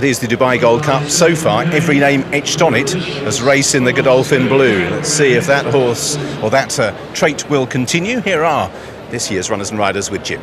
That is the Dubai Gold Cup. So far, every name etched on it has raced in the Godolphin Blue. Let's see if that horse or that trait will continue. Here are this year's runners and riders with Jim.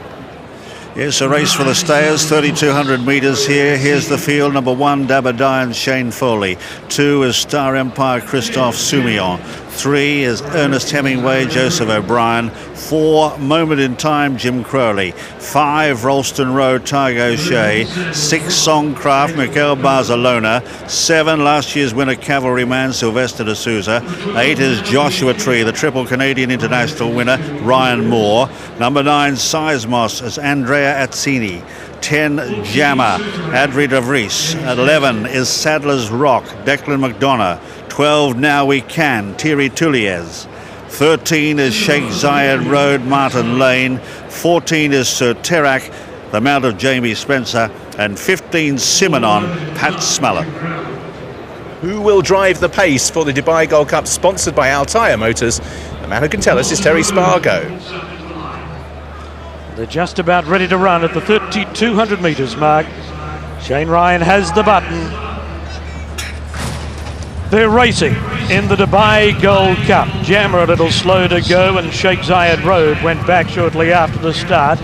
Yes, a race for the stayers, 3,200 metres here. Here's the field. Number 1, Dabadian, Shane Foley. 2 is Star Empire, Christophe Soumillon. 3 is Ernest Hemingway, Joseph O'Brien. 4, Moment in Time, Jim Crowley. 5, Ralston Road, Tiger O'Shea. 6, Songcraft, Miguel Barcelona. 7, last year's winner, Cavalryman, Sylvester de Souza. 8 is Joshua Tree, the triple Canadian international winner, Ryan Moore. Number 9, Seismos, is Andrea Azzini. 10, Jammer, Adri de Vries. 11 is Sadler's Rock, Declan McDonough. 12, Now We Can, Thierry Tulliez. 13 is Sheikh Zayed Road, Martin Lane. 14 is Sir Terak, the mount of Jamie Spencer. And 15, Simonon, Pat Smallen. Who will drive the pace for the Dubai Gold Cup, sponsored by Altair Motors? The man who can tell us is Terry Spargo. They're just about ready to run at the 3,200 metres mark. Shane Ryan has the button. They're racing in the Dubai Gold Cup. Jammer a little slow to go, and Sheikh Zayed Road went back shortly after the start.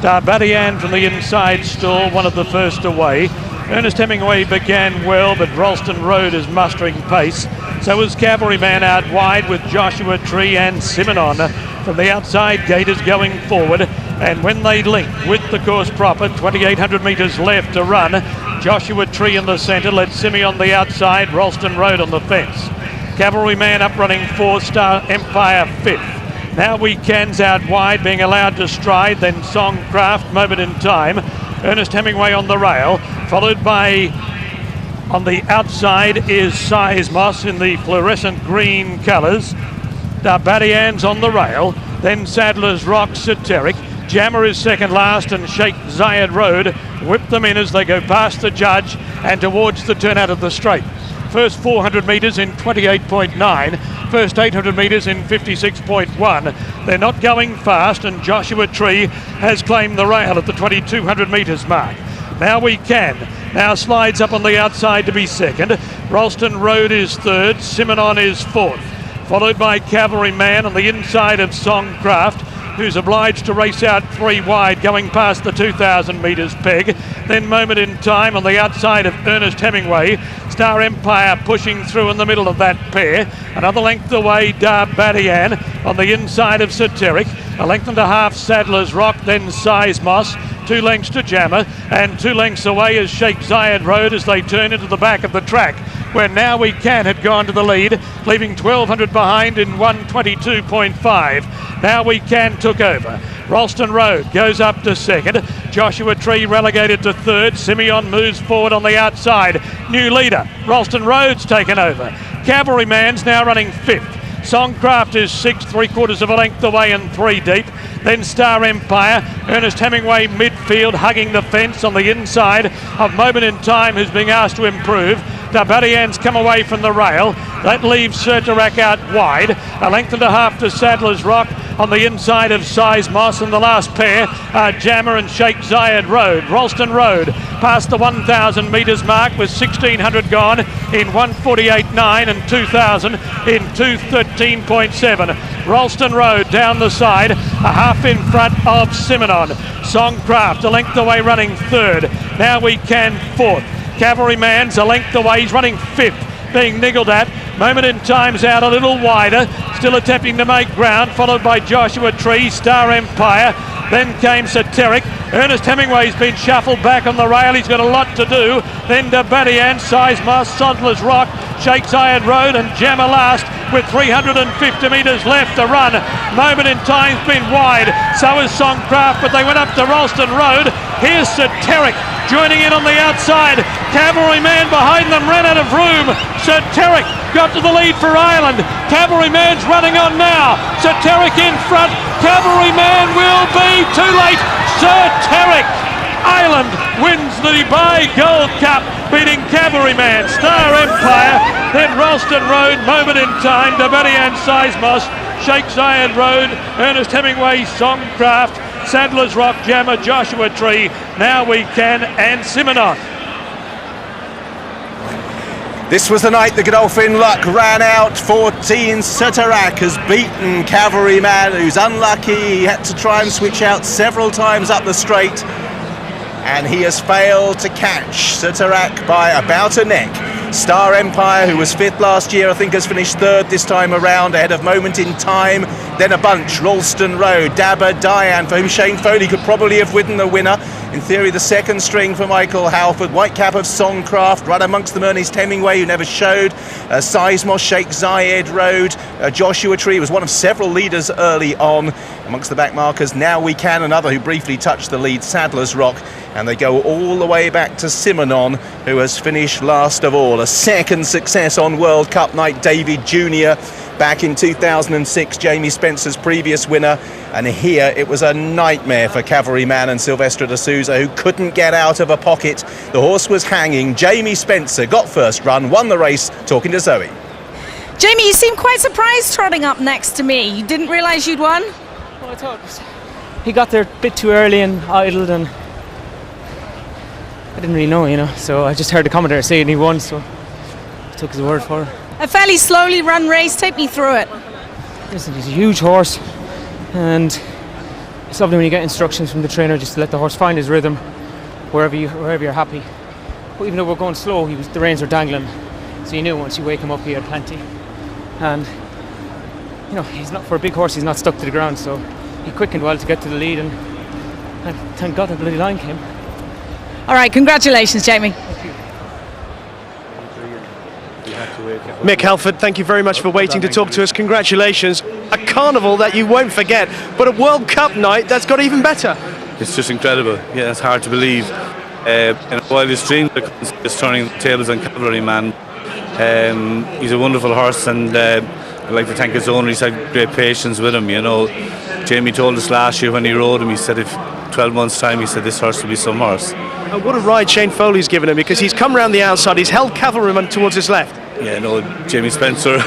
Darbadian from the inside stall, one of the first away. Ernest Hemingway began well, but Ralston Road is mustering pace. So is Cavalryman out wide, with Joshua Tree and Simonon from the outside. Gators going forward, and when they link with the course proper, 2,800 metres left to run. Joshua Tree in the centre, led Simi on the outside, Ralston Road on the fence. Cavalryman up running 4, Star Empire 5th. Now We Can's out wide, being allowed to stride, then Songcraft, Moment in Time. Ernest Hemingway on the rail, followed by, on the outside is Seismos in the fluorescent green colours. Darbadian's on the rail, then Sadler's Rock, Soteric. Jammer is second last, and Sheikh Zayed Road whip them in as they go past the judge and towards the turnout of the straight. First 400 metres in 28.9, first 800 metres in 56.1. They're not going fast, and Joshua Tree has claimed the rail at the 2,200 metres mark. Now We Can now slides up on the outside to be second. Ralston Road is third, Simonon is fourth, followed by Cavalryman on the inside of Songcraft, who's obliged to race out 3 wide going past the 2,000 metres peg. Then Moment in Time on the outside of Ernest Hemingway. Star Empire pushing through in the middle of that pair. Another length away, Darbadian on the inside of Soteric. A length and a half, Sadler's Rock, then Seismos. 2 lengths to Jammer, and 2 lengths away is Sheikh Zayed Road as they turn into the back of the track, where Now We Can had gone to the lead, leaving 1,200 behind in 1:22.5. Now We Can took over. Ralston Road goes up to second. Joshua Tree relegated to third. Simeon moves forward on the outside. New leader, Ralston Road's taken over. Cavalryman's now running 5th. Songcraft is 6th, 3/4 of a length away and 3 deep. Then Star Empire, Ernest Hemingway midfield, hugging the fence on the inside of Moment in Time, who's being asked to improve. Darbadian's come away from the rail. That leaves Sir Terak out wide. A length and a half to Sadler's Rock on the inside of Seismos, and the last pair are Jammer and Sheikh Zayed Road. Ralston Road past the 1,000 metres mark with 1,600 gone in 1:48.9 and 2,000 in 2:13.7. Ralston Road down the side, a half in front of Simonon. Songcraft a length away running third. Now We Can fourth. Cavalryman's a length away, he's running 5th, being niggled at. Moment in Time's out a little wider, still attempting to make ground, followed by Joshua Tree, Star Empire. Then came Soteric. Ernest Hemingway's been shuffled back on the rail, he's got a lot to do. Then Darbadian, Seismos, Sadler's Rock, Sheikh Zayed Road, and Jammer last with 350 metres left to run. Moment in Time's been wide, so is Songcraft, but they went up to Ralston Road. Here's Soteric joining in on the outside. Cavalryman behind them ran out of room. Soteric got to the lead for Ireland. Cavalryman's running on now. Soteric in front. Cavalryman will be too late. Soteric. Ireland wins the Dubai Gold Cup, beating Cavalryman, Star Empire, then Ralston Road, Moment in Time, Darbadian, Seismos, Sheikh Zayed Road, Ernest Hemingway, Songcraft, Sadler's Rock, Jammer, Joshua Tree, Now We Can, and Simonon. This was the night the Godolphin luck ran out. 14 Sutarak has beaten Cavalryman, who's unlucky. He had to try and switch out several times up the straight, and he has failed to catch Sutarak by about a neck. Star Empire, who was 5th last year, I think has finished 3rd this time around, ahead of Moment in Time, then a bunch, Ralston Road, Dabba Diane, for whom Shane Foley could probably have ridden the winner. In theory, the 2nd string for Michael Halford, Whitecap of Songcraft, right amongst them Ernest Hemingway, who never showed, Sizemore, Sheikh Zayed Road, Joshua Tree was one of several leaders early on. Amongst the back markers, Now We Can, another who briefly touched the lead, Sadler's Rock, and they go all the way back to Simonon, who has finished last of all. A 2nd success on World Cup night, David Jr. back in 2006, Jamie Spencer's previous winner, and here it was a nightmare for Cavalryman and Silvestre de Souza, who couldn't get out of a pocket. The horse was hanging. Jamie Spencer got first run, won the race, talking to Zoe. Jamie, you seem quite surprised trotting up next to me. You didn't realise you'd won? Well, I thought he got there a bit too early and idled, and I didn't really know, you know, so I just heard the commentator say it and he won, so I took his word for it. A fairly slowly run race. Take me through it. Listen, he's a huge horse, and it's lovely when you get instructions from the trainer just to let the horse find his rhythm wherever you're happy. But even though we're going slow, the reins were dangling, so you knew once you wake him up he had plenty. And you know, he's not, for a big horse, he's not stuck to the ground, so he quickened well to get to the lead, and thank God the bloody line came. All right, congratulations, Jamie. Mick Halford, thank you very much for waiting to talk to us. Congratulations. A carnival that you won't forget, but a World Cup night that's got even better. It's just incredible. Yeah, it's hard to believe. While his dream is turning the tables on Cavalryman, he's a wonderful horse, and I'd like to thank his owner. He's had great patience with him, you know. Jamie told us last year when he rode him, he said if 12 months time, he said this horse will be some horse. And what a ride Shane Foley's given him, because he's come round the outside, he's held Cavalryman towards his left. Yeah, no, Jamie Spencer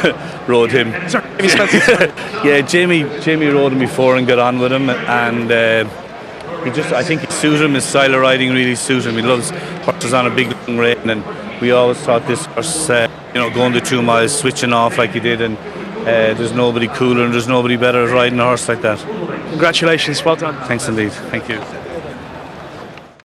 rode him. Sorry, Jamie Spencer. Yeah, Jamie rode him before and got on with him, and I think it suited him. His style of riding really suited him. He loves horses on a big long rein, and we always thought this horse, going the 2 miles, switching off like he did, and there's nobody cooler and there's nobody better at riding a horse like that. Congratulations, well done. Thanks indeed. Thank you.